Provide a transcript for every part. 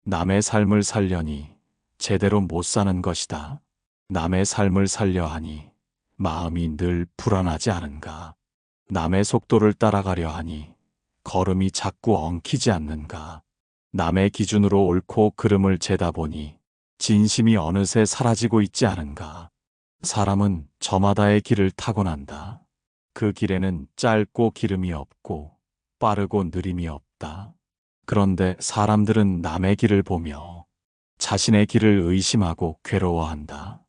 남의 삶을 살려니 제대로 못 사는 것이다. 남의 삶을 살려 하니 마음이 늘 불안하지 않은가. 남의 속도를 따라가려 하니 걸음이 자꾸 엉키지 않는가. 남의 기준으로 옳고 그름을 재다 보니 진심이 어느새 사라지고 있지 않은가. 사람은 저마다의 길을 타고난다. 그 길에는 짧고 기름이 없고 빠르고 느림이 없다. 그런데 사람들은 남의 길을 보며 자신의 길을 의심하고 괴로워한다.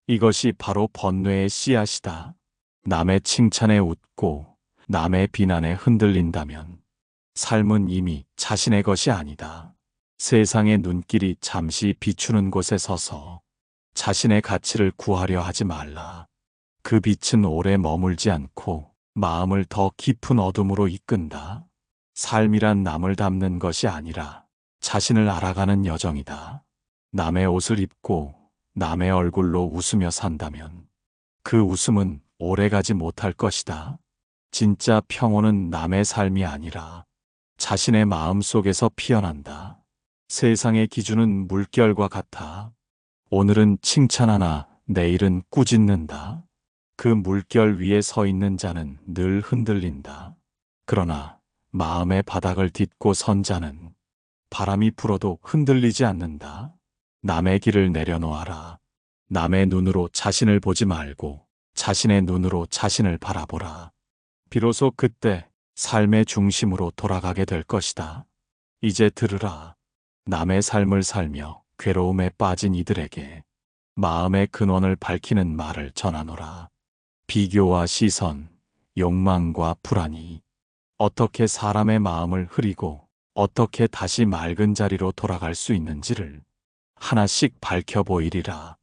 이것이 바로 번뇌의 씨앗이다. 남의 칭찬에 웃고 남의 비난에 흔들린다면 삶은 이미 자신의 것이 아니다. 세상의 눈길이 잠시 비추는 곳에 서서 자신의 가치를 구하려 하지 말라. 그 빛은 오래 머물지 않고 마음을 더 깊은 어둠으로 이끈다. 삶이란 남을 닮는 것이 아니라 자신을 알아가는 여정이다. 남의 옷을 입고 남의 얼굴로 웃으며 산다면 그 웃음은 오래가지 못할 것이다. 진짜 평온은 남의 삶이 아니라 자신의 마음 속에서 피어난다. 세상의 기준은 물결과 같아. 오늘은 칭찬하나 내일은 꾸짖는다. 그 물결 위에 서 있는 자는 늘 흔들린다. 그러나 마음의 바닥을 딛고 선 자는 바람이 불어도 흔들리지 않는다. 남의 길을 내려놓아라. 남의 눈으로 자신을 보지 말고 자신의 눈으로 자신을 바라보라. 비로소 그때 삶의 중심으로 돌아가게 될 것이다. 이제 들으라. 남의 삶을 살며 괴로움에 빠진 이들에게 마음의 근원을 밝히는 말을 전하노라. 비교와 시선, 욕망과 불안이 어떻게 사람의 마음을 흐리고 어떻게 다시 맑은 자리로 돌아갈 수 있는지를 하나씩 밝혀 보이리라.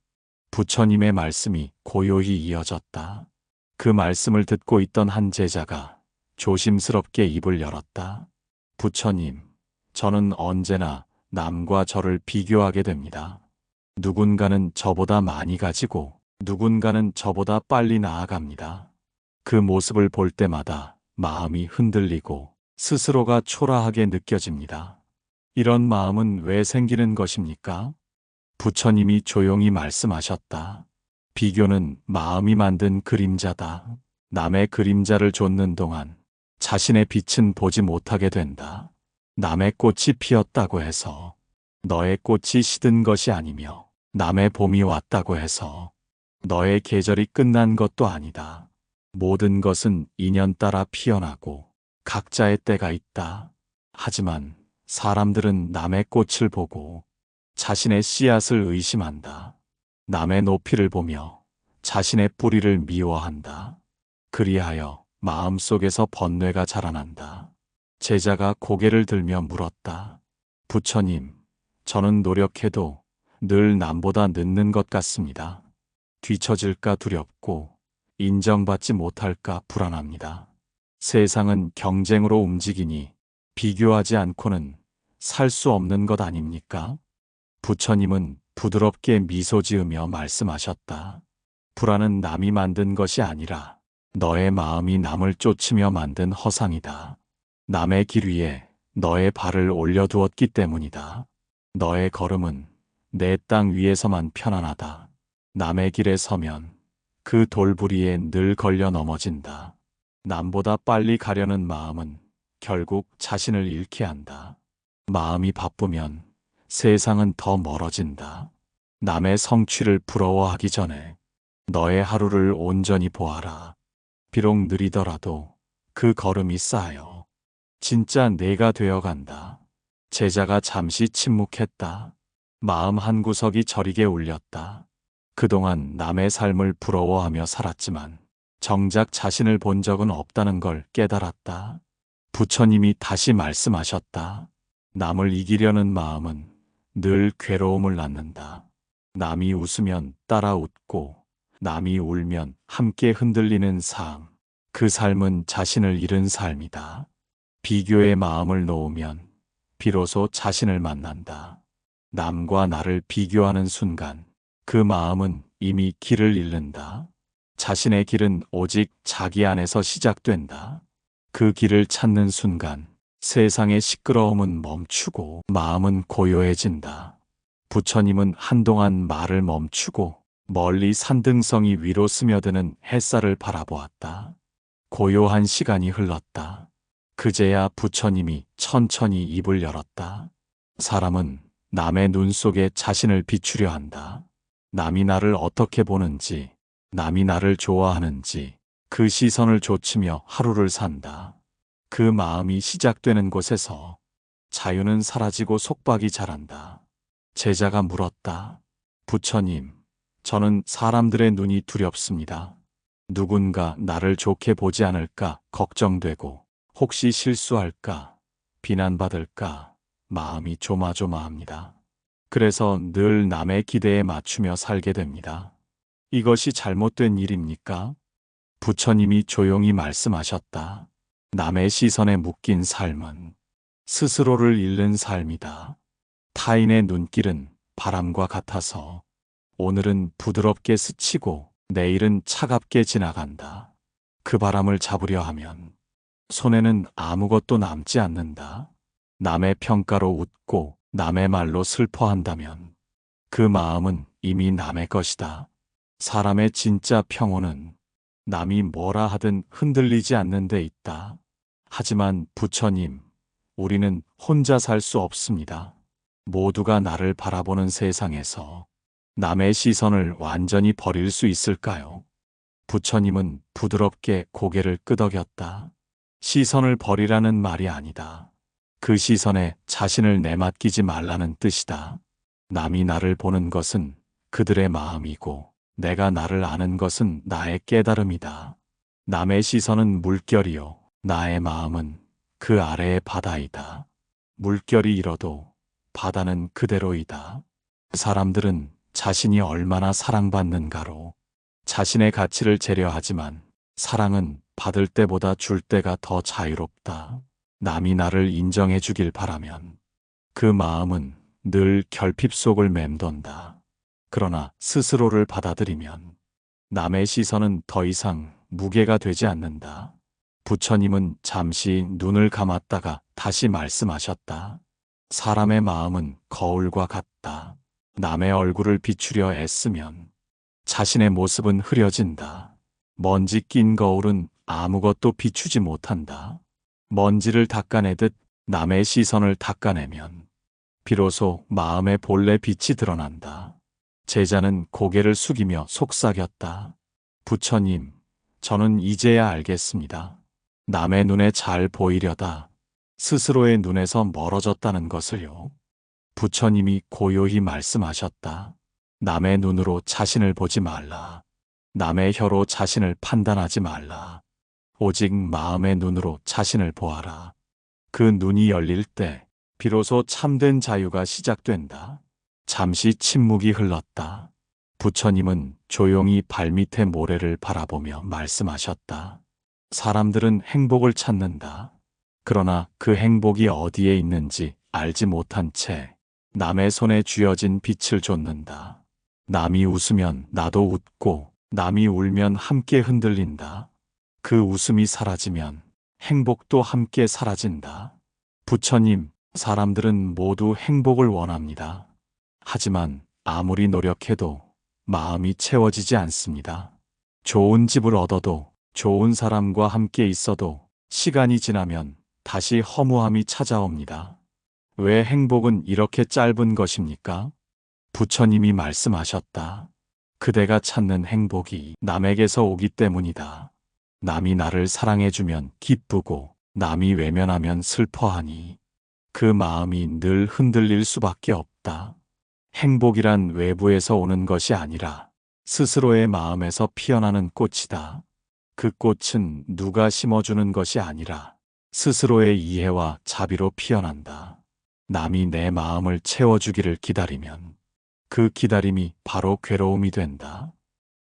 부처님의 말씀이 고요히 이어졌다. 그 말씀을 듣고 있던 한 제자가 조심스럽게 입을 열었다. 부처님, 저는 언제나 남과 저를 비교하게 됩니다. 누군가는 저보다 많이 가지고 누군가는 저보다 빨리 나아갑니다. 그 모습을 볼 때마다 마음이 흔들리고 스스로가 초라하게 느껴집니다. 이런 마음은 왜 생기는 것입니까? 부처님이 조용히 말씀하셨다. 비교는 마음이 만든 그림자다. 남의 그림자를 좇는 동안 자신의 빛은 보지 못하게 된다. 남의 꽃이 피었다고 해서 너의 꽃이 시든 것이 아니며 남의 봄이 왔다고 해서 너의 계절이 끝난 것도 아니다. 모든 것은 인연 따라 피어나고 각자의 때가 있다. 하지만 사람들은 남의 꽃을 보고 자신의 씨앗을 의심한다. 남의 높이를 보며 자신의 뿌리를 미워한다. 그리하여 마음속에서 번뇌가 자라난다. 제자가 고개를 들며 물었다. 부처님, 저는 노력해도 늘 남보다 늦는 것 같습니다. 뒤처질까 두렵고 인정받지 못할까 불안합니다. 세상은 경쟁으로 움직이니 비교하지 않고는 살 수 없는 것 아닙니까? 부처님은 부드럽게 미소 지으며 말씀하셨다. 불안은 남이 만든 것이 아니라 너의 마음이 남을 쫓으며 만든 허상이다. 남의 길 위에 너의 발을 올려두었기 때문이다. 너의 걸음은 내 땅 위에서만 편안하다. 남의 길에 서면 그 돌부리에 늘 걸려 넘어진다. 남보다 빨리 가려는 마음은 결국 자신을 잃게 한다. 마음이 바쁘면 세상은 더 멀어진다. 남의 성취를 부러워하기 전에 너의 하루를 온전히 보아라. 비록 느리더라도 그 걸음이 쌓여 진짜 내가 되어간다. 제자가 잠시 침묵했다. 마음 한구석이 저리게 울렸다. 그동안 남의 삶을 부러워하며 살았지만 정작 자신을 본 적은 없다는 걸 깨달았다. 부처님이 다시 말씀하셨다. 남을 이기려는 마음은 늘 괴로움을 낳는다. 남이 웃으면 따라 웃고 남이 울면 함께 흔들리는 삶. 그 삶은 자신을 잃은 삶이다. 비교의 마음을 놓으면 비로소 자신을 만난다. 남과 나를 비교하는 순간 그 마음은 이미 길을 잃는다. 자신의 길은 오직 자기 안에서 시작된다. 그 길을 찾는 순간 세상의 시끄러움은 멈추고 마음은 고요해진다. 부처님은 한동안 말을 멈추고 멀리 산등성이 위로 스며드는 햇살을 바라보았다. 고요한 시간이 흘렀다. 그제야 부처님이 천천히 입을 열었다. 사람은 남의 눈 속에 자신을 비추려 한다. 남이 나를 어떻게 보는지, 남이 나를 좋아하는지 그 시선을 좇으며 하루를 산다. 그 마음이 시작되는 곳에서 자유는 사라지고 속박이 자란다. 제자가 물었다. 부처님, 저는 사람들의 눈이 두렵습니다. 누군가 나를 좋게 보지 않을까 걱정되고 혹시 실수할까 비난받을까 마음이 조마조마합니다. 그래서 늘 남의 기대에 맞추며 살게 됩니다. 이것이 잘못된 일입니까? 부처님이 조용히 말씀하셨다. 남의 시선에 묶인 삶은 스스로를 잃는 삶이다. 타인의 눈길은 바람과 같아서 오늘은 부드럽게 스치고 내일은 차갑게 지나간다. 그 바람을 잡으려 하면 손에는 아무것도 남지 않는다. 남의 평가로 웃고 남의 말로 슬퍼한다면 그 마음은 이미 남의 것이다. 사람의 진짜 평온은 남이 뭐라 하든 흔들리지 않는 데 있다. 하지만 부처님, 우리는 혼자 살 수 없습니다. 모두가 나를 바라보는 세상에서 남의 시선을 완전히 버릴 수 있을까요? 부처님은 부드럽게 고개를 끄덕였다. 시선을 버리라는 말이 아니다. 그 시선에 자신을 내맡기지 말라는 뜻이다. 남이 나를 보는 것은 그들의 마음이고 내가 나를 아는 것은 나의 깨달음이다. 남의 시선은 물결이요. 나의 마음은 그 아래의 바다이다. 물결이 일어도 바다는 그대로이다. 사람들은 자신이 얼마나 사랑받는가로 자신의 가치를 재려하지만 사랑은 받을 때보다 줄 때가 더 자유롭다. 남이 나를 인정해 주길 바라면 그 마음은 늘 결핍 속을 맴돈다. 그러나 스스로를 받아들이면 남의 시선은 더 이상 무게가 되지 않는다. 부처님은 잠시 눈을 감았다가 다시 말씀하셨다. 사람의 마음은 거울과 같다. 남의 얼굴을 비추려 애쓰면 자신의 모습은 흐려진다. 먼지 낀 거울은 아무것도 비추지 못한다. 먼지를 닦아내듯 남의 시선을 닦아내면 비로소 마음의 본래 빛이 드러난다. 제자는 고개를 숙이며 속삭였다. 부처님, 저는 이제야 알겠습니다. 남의 눈에 잘 보이려다 스스로의 눈에서 멀어졌다는 것을요. 부처님이 고요히 말씀하셨다. 남의 눈으로 자신을 보지 말라. 남의 혀로 자신을 판단하지 말라. 오직 마음의 눈으로 자신을 보아라. 그 눈이 열릴 때 비로소 참된 자유가 시작된다. 잠시 침묵이 흘렀다. 부처님은 조용히 발밑의 모래를 바라보며 말씀하셨다. 사람들은 행복을 찾는다. 그러나 그 행복이 어디에 있는지 알지 못한 채 남의 손에 쥐어진 빛을 좇는다. 남이 웃으면 나도 웃고 남이 울면 함께 흔들린다. 그 웃음이 사라지면 행복도 함께 사라진다. 부처님, 사람들은 모두 행복을 원합니다. 하지만 아무리 노력해도 마음이 채워지지 않습니다. 좋은 집을 얻어도 좋은 사람과 함께 있어도 시간이 지나면 다시 허무함이 찾아옵니다. 왜 행복은 이렇게 짧은 것입니까? 부처님이 말씀하셨다. 그대가 찾는 행복이 남에게서 오기 때문이다. 남이 나를 사랑해주면 기쁘고 남이 외면하면 슬퍼하니 그 마음이 늘 흔들릴 수밖에 없다. 행복이란 외부에서 오는 것이 아니라 스스로의 마음에서 피어나는 꽃이다. 그 꽃은 누가 심어주는 것이 아니라 스스로의 이해와 자비로 피어난다. 남이 내 마음을 채워주기를 기다리면 그 기다림이 바로 괴로움이 된다.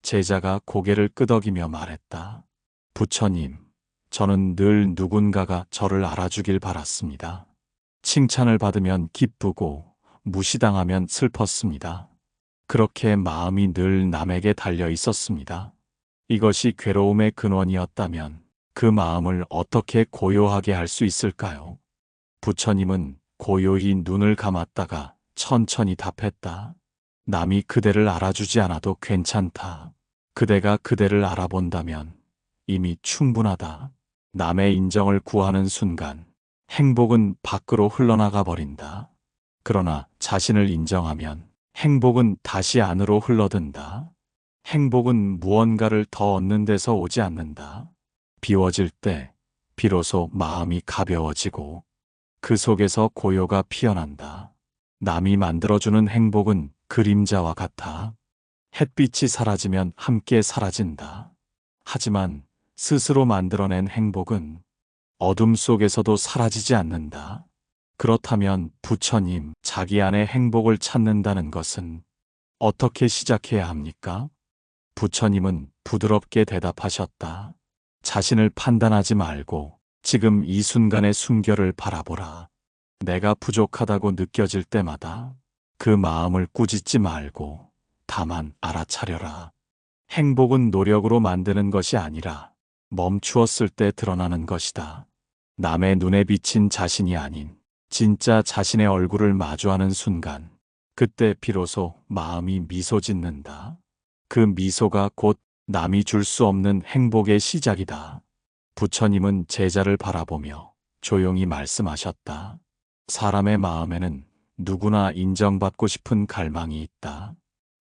제자가 고개를 끄덕이며 말했다. 부처님, 저는 늘 누군가가 저를 알아주길 바랐습니다. 칭찬을 받으면 기쁘고 무시당하면 슬펐습니다. 그렇게 마음이 늘 남에게 달려 있었습니다. 이것이 괴로움의 근원이었다면 그 마음을 어떻게 고요하게 할 수 있을까요? 부처님은 고요히 눈을 감았다가 천천히 답했다. 남이 그대를 알아주지 않아도 괜찮다. 그대가 그대를 알아본다면 이미 충분하다. 남의 인정을 구하는 순간 행복은 밖으로 흘러나가 버린다. 그러나 자신을 인정하면 행복은 다시 안으로 흘러든다. 행복은 무언가를 더 얻는 데서 오지 않는다. 비워질 때 비로소 마음이 가벼워지고 그 속에서 고요가 피어난다. 남이 만들어주는 행복은 그림자와 같아. 햇빛이 사라지면 함께 사라진다. 하지만 스스로 만들어낸 행복은 어둠 속에서도 사라지지 않는다. 그렇다면 부처님, 자기 안의 행복을 찾는다는 것은 어떻게 시작해야 합니까? 부처님은 부드럽게 대답하셨다. 자신을 판단하지 말고 지금 이 순간의 순결을 바라보라. 내가 부족하다고 느껴질 때마다 그 마음을 꾸짖지 말고 다만 알아차려라. 행복은 노력으로 만드는 것이 아니라 멈추었을 때 드러나는 것이다. 남의 눈에 비친 자신이 아닌 진짜 자신의 얼굴을 마주하는 순간, 그때 비로소 마음이 미소 짓는다. 그 미소가 곧 남이 줄 수 없는 행복의 시작이다. 부처님은 제자를 바라보며 조용히 말씀하셨다. 사람의 마음에는 누구나 인정받고 싶은 갈망이 있다.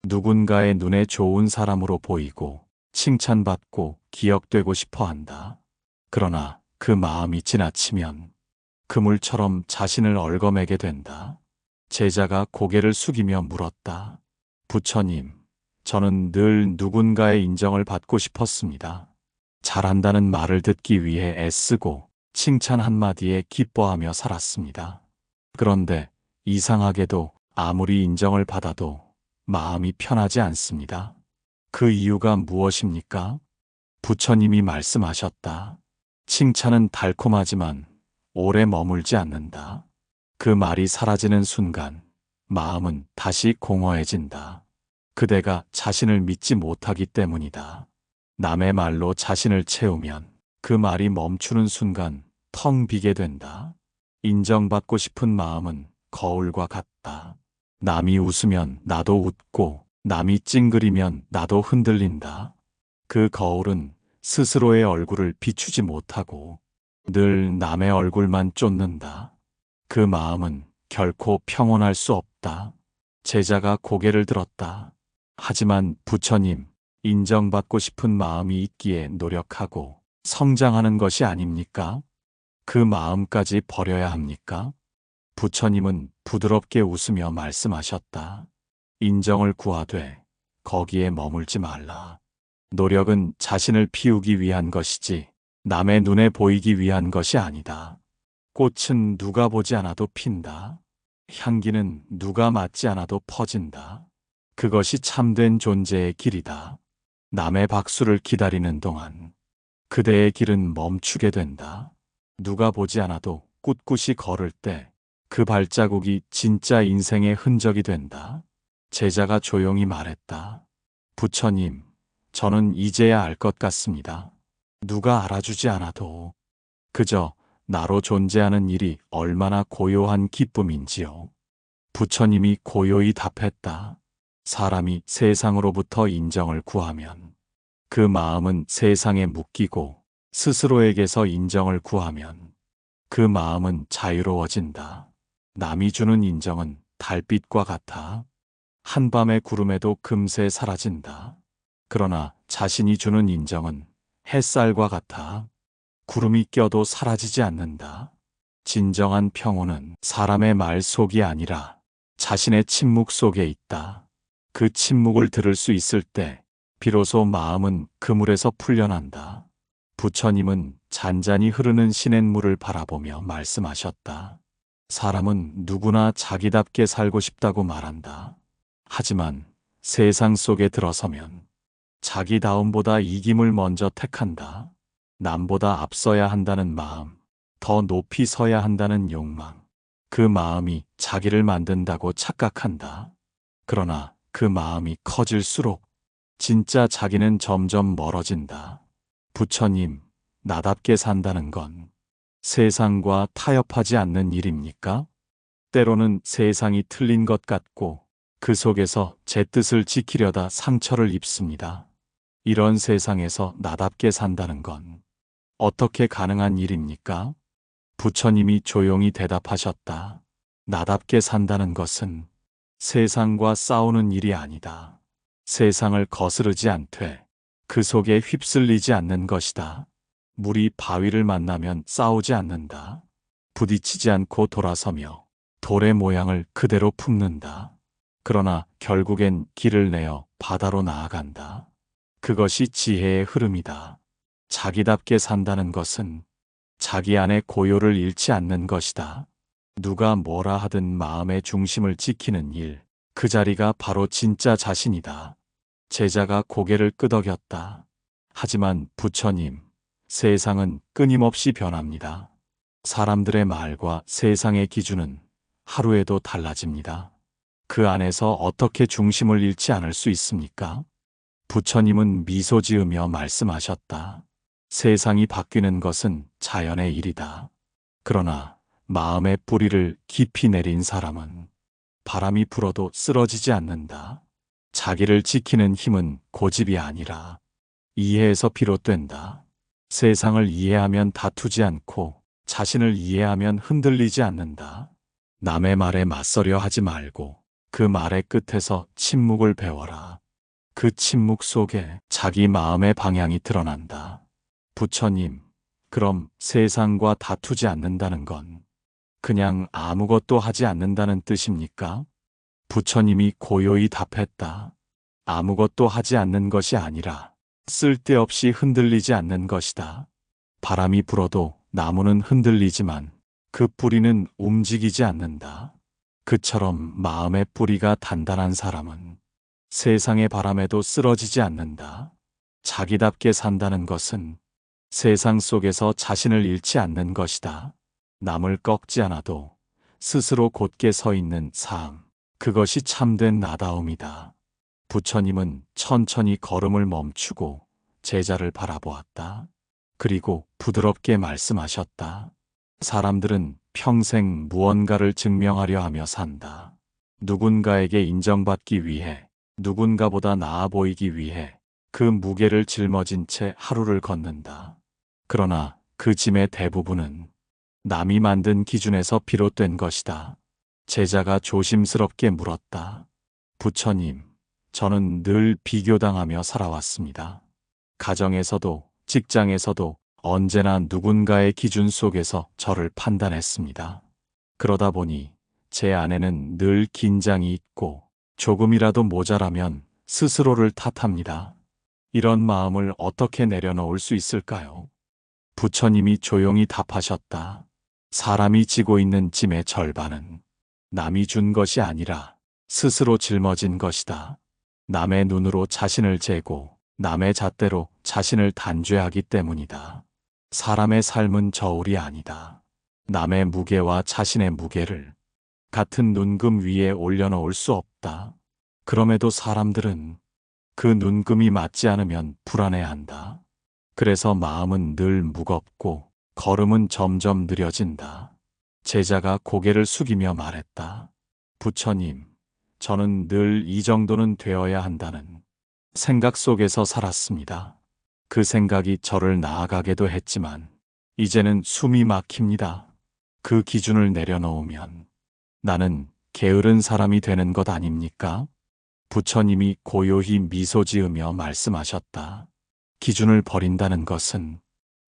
누군가의 눈에 좋은 사람으로 보이고 칭찬받고 기억되고 싶어 한다. 그러나 그 마음이 지나치면 그물처럼 자신을 얽어매게 된다. 제자가 고개를 숙이며 물었다. 부처님, 저는 늘 누군가의 인정을 받고 싶었습니다. 잘한다는 말을 듣기 위해 애쓰고 칭찬 한마디에 기뻐하며 살았습니다. 그런데 이상하게도 아무리 인정을 받아도 마음이 편하지 않습니다. 그 이유가 무엇입니까? 부처님이 말씀하셨다. 칭찬은 달콤하지만 오래 머물지 않는다. 그 말이 사라지는 순간 마음은 다시 공허해진다. 그대가 자신을 믿지 못하기 때문이다. 남의 말로 자신을 채우면 그 말이 멈추는 순간 텅 비게 된다. 인정받고 싶은 마음은 거울과 같다. 남이 웃으면 나도 웃고 남이 찡그리면 나도 흔들린다. 그 거울은 스스로의 얼굴을 비추지 못하고 늘 남의 얼굴만 쫓는다. 그 마음은 결코 평온할 수 없다. 제자가 고개를 들었다. 하지만 부처님, 인정받고 싶은 마음이 있기에 노력하고 성장하는 것이 아닙니까? 그 마음까지 버려야 합니까? 부처님은 부드럽게 웃으며 말씀하셨다. 인정을 구하되 거기에 머물지 말라. 노력은 자신을 피우기 위한 것이지 남의 눈에 보이기 위한 것이 아니다. 꽃은 누가 보지 않아도 핀다. 향기는 누가 맡지 않아도 퍼진다. 그것이 참된 존재의 길이다. 남의 박수를 기다리는 동안 그대의 길은 멈추게 된다. 누가 보지 않아도 꿋꿋이 걸을 때 그 발자국이 진짜 인생의 흔적이 된다. 제자가 조용히 말했다. 부처님, 저는 이제야 알 것 같습니다. 누가 알아주지 않아도 그저 나로 존재하는 일이 얼마나 고요한 기쁨인지요. 부처님이 고요히 답했다. 사람이 세상으로부터 인정을 구하면 그 마음은 세상에 묶이고 스스로에게서 인정을 구하면 그 마음은 자유로워진다. 남이 주는 인정은 달빛과 같아 한밤의 구름에도 금세 사라진다. 그러나 자신이 주는 인정은 햇살과 같아 구름이 껴도 사라지지 않는다. 진정한 평온은 사람의 말 속이 아니라 자신의 침묵 속에 있다. 그 침묵을 들을 수 있을 때 비로소 마음은 그물에서 풀려난다. 부처님은 잔잔히 흐르는 시냇물을 바라보며 말씀하셨다. 사람은 누구나 자기답게 살고 싶다고 말한다. 하지만 세상 속에 들어서면 자기다움보다 이김을 먼저 택한다. 남보다 앞서야 한다는 마음, 더 높이 서야 한다는 욕망, 그 마음이 자기를 만든다고 착각한다. 그러나 그 마음이 커질수록 진짜 자기는 점점 멀어진다. 부처님, 나답게 산다는 건 세상과 타협하지 않는 일입니까? 때로는 세상이 틀린 것 같고 그 속에서 제 뜻을 지키려다 상처를 입습니다. 이런 세상에서 나답게 산다는 건 어떻게 가능한 일입니까? 부처님이 조용히 대답하셨다. 나답게 산다는 것은 세상과 싸우는 일이 아니다. 세상을 거스르지 않되 그 속에 휩쓸리지 않는 것이다. 물이 바위를 만나면 싸우지 않는다. 부딪히지 않고 돌아서며 돌의 모양을 그대로 품는다. 그러나 결국엔 길을 내어 바다로 나아간다. 그것이 지혜의 흐름이다. 자기답게 산다는 것은 자기 안의 고요를 잃지 않는 것이다. 누가 뭐라 하든 마음의 중심을 지키는 일, 그 자리가 바로 진짜 자신이다. 제자가 고개를 끄덕였다. 하지만 부처님, 세상은 끊임없이 변합니다. 사람들의 말과 세상의 기준은 하루에도 달라집니다. 그 안에서 어떻게 중심을 잃지 않을 수 있습니까? 부처님은 미소 지으며 말씀하셨다. 세상이 바뀌는 것은 자연의 일이다. 그러나 마음의 뿌리를 깊이 내린 사람은 바람이 불어도 쓰러지지 않는다. 자기를 지키는 힘은 고집이 아니라 이해에서 비롯된다. 세상을 이해하면 다투지 않고 자신을 이해하면 흔들리지 않는다. 남의 말에 맞서려 하지 말고 그 말의 끝에서 침묵을 배워라. 그 침묵 속에 자기 마음의 방향이 드러난다. 부처님, 그럼 세상과 다투지 않는다는 건 그냥 아무것도 하지 않는다는 뜻입니까? 부처님이 고요히 답했다. 아무것도 하지 않는 것이 아니라 쓸데없이 흔들리지 않는 것이다. 바람이 불어도 나무는 흔들리지만 그 뿌리는 움직이지 않는다. 그처럼 마음의 뿌리가 단단한 사람은 세상의 바람에도 쓰러지지 않는다. 자기답게 산다는 것은 세상 속에서 자신을 잃지 않는 것이다. 남을 꺾지 않아도 스스로 곧게 서 있는 삶, 그것이 참된 나다움이다. 부처님은 천천히 걸음을 멈추고 제자를 바라보았다. 그리고 부드럽게 말씀하셨다. 사람들은 평생 무언가를 증명하려 하며 산다. 누군가에게 인정받기 위해, 누군가보다 나아 보이기 위해 그 무게를 짊어진 채 하루를 걷는다. 그러나 그 짐의 대부분은 남이 만든 기준에서 비롯된 것이다. 제자가 조심스럽게 물었다. 부처님, 저는 늘 비교당하며 살아왔습니다. 가정에서도 직장에서도 언제나 누군가의 기준 속에서 저를 판단했습니다. 그러다 보니 제 안에는 늘 긴장이 있고 조금이라도 모자라면 스스로를 탓합니다. 이런 마음을 어떻게 내려놓을 수 있을까요? 부처님이 조용히 답하셨다. 사람이 지고 있는 짐의 절반은 남이 준 것이 아니라 스스로 짊어진 것이다. 남의 눈으로 자신을 재고 남의 잣대로 자신을 단죄하기 때문이다. 사람의 삶은 저울이 아니다. 남의 무게와 자신의 무게를 같은 눈금 위에 올려놓을 수 없다. 그럼에도 사람들은 그 눈금이 맞지 않으면 불안해한다. 그래서 마음은 늘 무겁고 걸음은 점점 느려진다. 제자가 고개를 숙이며 말했다. 부처님, 저는 늘 이 정도는 되어야 한다는 생각 속에서 살았습니다. 그 생각이 저를 나아가게도 했지만 이제는 숨이 막힙니다. 그 기준을 내려놓으면 나는 게으른 사람이 되는 것 아닙니까? 부처님이 고요히 미소 지으며 말씀하셨다. 기준을 버린다는 것은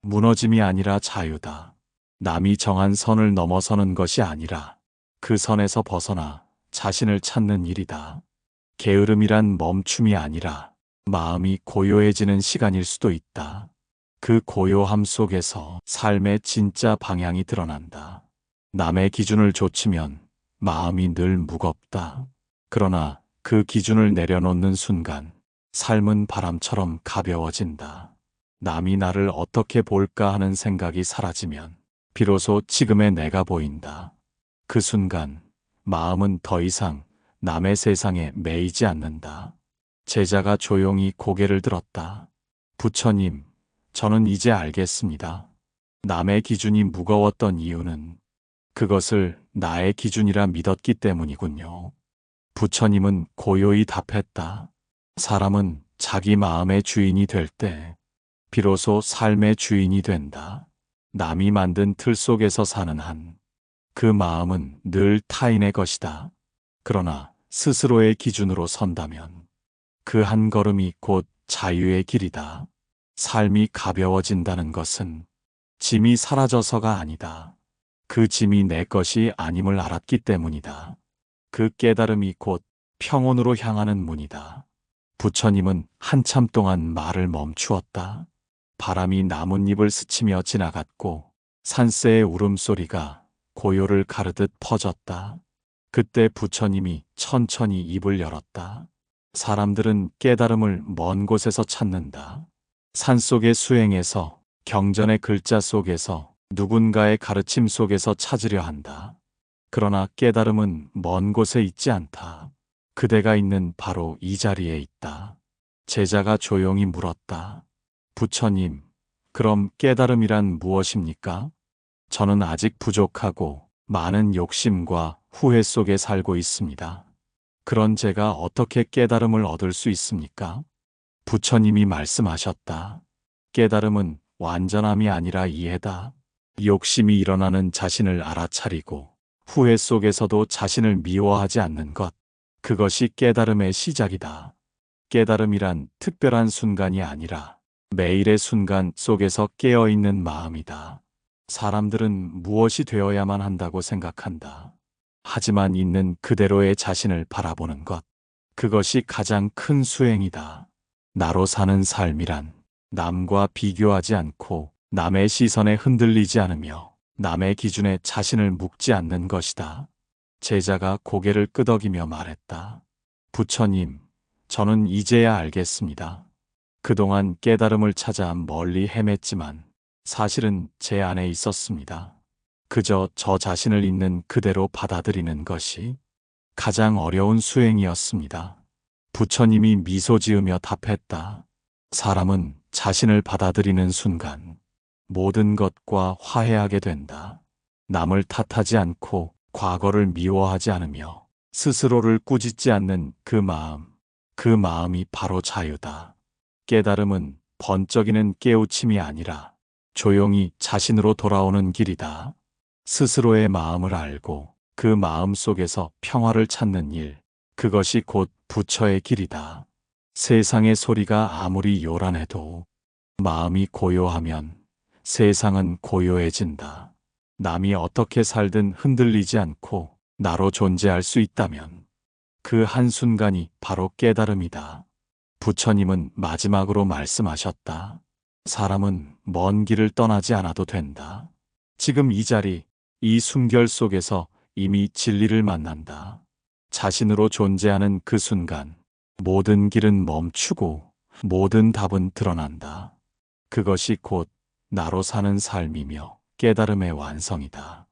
무너짐이 아니라 자유다. 남이 정한 선을 넘어서는 것이 아니라 그 선에서 벗어나 자신을 찾는 일이다. 게으름이란 멈춤이 아니라 마음이 고요해지는 시간일 수도 있다. 그 고요함 속에서 삶의 진짜 방향이 드러난다. 남의 기준을 좇으면 마음이 늘 무겁다. 그러나 그 기준을 내려놓는 순간 삶은 바람처럼 가벼워진다. 남이 나를 어떻게 볼까 하는 생각이 사라지면 비로소 지금의 내가 보인다. 그 순간 마음은 더 이상 남의 세상에 매이지 않는다. 제자가 조용히 고개를 들었다. 부처님, 저는 이제 알겠습니다. 남의 기준이 무거웠던 이유는 그것을 나의 기준이라 믿었기 때문이군요. 부처님은 고요히 답했다. 사람은 자기 마음의 주인이 될 때 비로소 삶의 주인이 된다. 남이 만든 틀 속에서 사는 한 그 마음은 늘 타인의 것이다. 그러나 스스로의 기준으로 선다면 그 한 걸음이 곧 자유의 길이다. 삶이 가벼워진다는 것은 짐이 사라져서가 아니다. 그 짐이 내 것이 아님을 알았기 때문이다. 그 깨달음이 곧 평온으로 향하는 문이다. 부처님은 한참 동안 말을 멈추었다. 바람이 나뭇잎을 스치며 지나갔고 산새의 울음소리가 고요를 가르듯 퍼졌다. 그때 부처님이 천천히 입을 열었다. 사람들은 깨달음을 먼 곳에서 찾는다. 산속의 수행에서, 경전의 글자 속에서, 누군가의 가르침 속에서 찾으려 한다. 그러나 깨달음은 먼 곳에 있지 않다. 그대가 있는 바로 이 자리에 있다. 제자가 조용히 물었다. 부처님, 그럼 깨달음이란 무엇입니까? 저는 아직 부족하고 많은 욕심과 후회 속에 살고 있습니다. 그런 제가 어떻게 깨달음을 얻을 수 있습니까? 부처님이 말씀하셨다. 깨달음은 완전함이 아니라 이해다. 욕심이 일어나는 자신을 알아차리고 후회 속에서도 자신을 미워하지 않는 것. 그것이 깨달음의 시작이다. 깨달음이란 특별한 순간이 아니라 매일의 순간 속에서 깨어있는 마음이다. 사람들은 무엇이 되어야만 한다고 생각한다. 하지만 있는 그대로의 자신을 바라보는 것. 그것이 가장 큰 수행이다. 나로 사는 삶이란 남과 비교하지 않고 남의 시선에 흔들리지 않으며 남의 기준에 자신을 묶지 않는 것이다. 제자가 고개를 끄덕이며 말했다. 부처님, 저는 이제야 알겠습니다. 그동안 깨달음을 찾아 멀리 헤맸지만 사실은 제 안에 있었습니다. 그저 저 자신을 있는 그대로 받아들이는 것이 가장 어려운 수행이었습니다. 부처님이 미소 지으며 답했다. 사람은 자신을 받아들이는 순간 모든 것과 화해하게 된다. 남을 탓하지 않고 과거를 미워하지 않으며 스스로를 꾸짖지 않는 그 마음이 바로 자유다. 깨달음은 번쩍이는 깨우침이 아니라 조용히 자신으로 돌아오는 길이다. 스스로의 마음을 알고 그 마음 속에서 평화를 찾는 일, 그것이 곧 부처의 길이다. 세상의 소리가 아무리 요란해도 마음이 고요하면 세상은 고요해진다. 남이 어떻게 살든 흔들리지 않고 나로 존재할 수 있다면 그 한순간이 바로 깨달음이다. 부처님은 마지막으로 말씀하셨다. 사람은 먼 길을 떠나지 않아도 된다. 지금 이 자리, 이 숨결 속에서 이미 진리를 만난다. 자신으로 존재하는 그 순간 모든 길은 멈추고 모든 답은 드러난다. 그것이 곧 나로 사는 삶이며 깨달음의 완성이다.